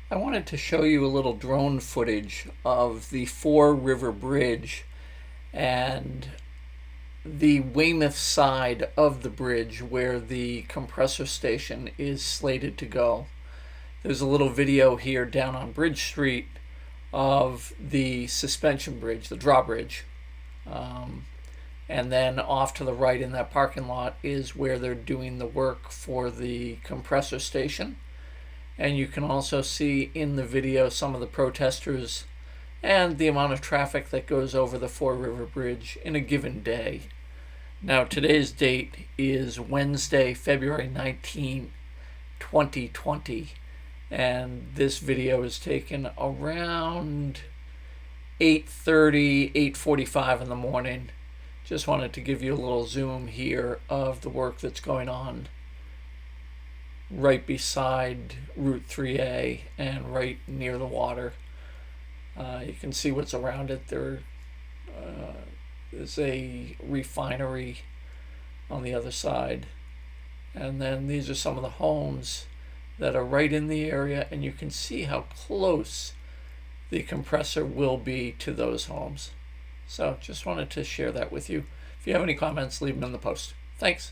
I wanted to show you a little drone footage of the Fore River Bridge and the Weymouth side of the bridge where the compressor station is slated to go. There's a little video here down on Bridge Street of the suspension bridge, the drawbridge. And then off to the right in that parking lot is where they're doing the work for the compressor station. And you can also see in the video some of the protesters and the amount of traffic that goes over the Fore River Bridge in a given day. Now today's date is Wednesday, February 19, 2020, and this video is taken around 8:30, 8:45 in the morning. Just wanted to give you a little zoom here of the work that's going on right beside Route 3A and right near the water. You can see what's around it. There is a refinery on the other side. And then these are some of the homes that are right in the area, and you can see how close the compressor will be to those homes. So just wanted to share that with you. If you have any comments, leave them in the post. Thanks.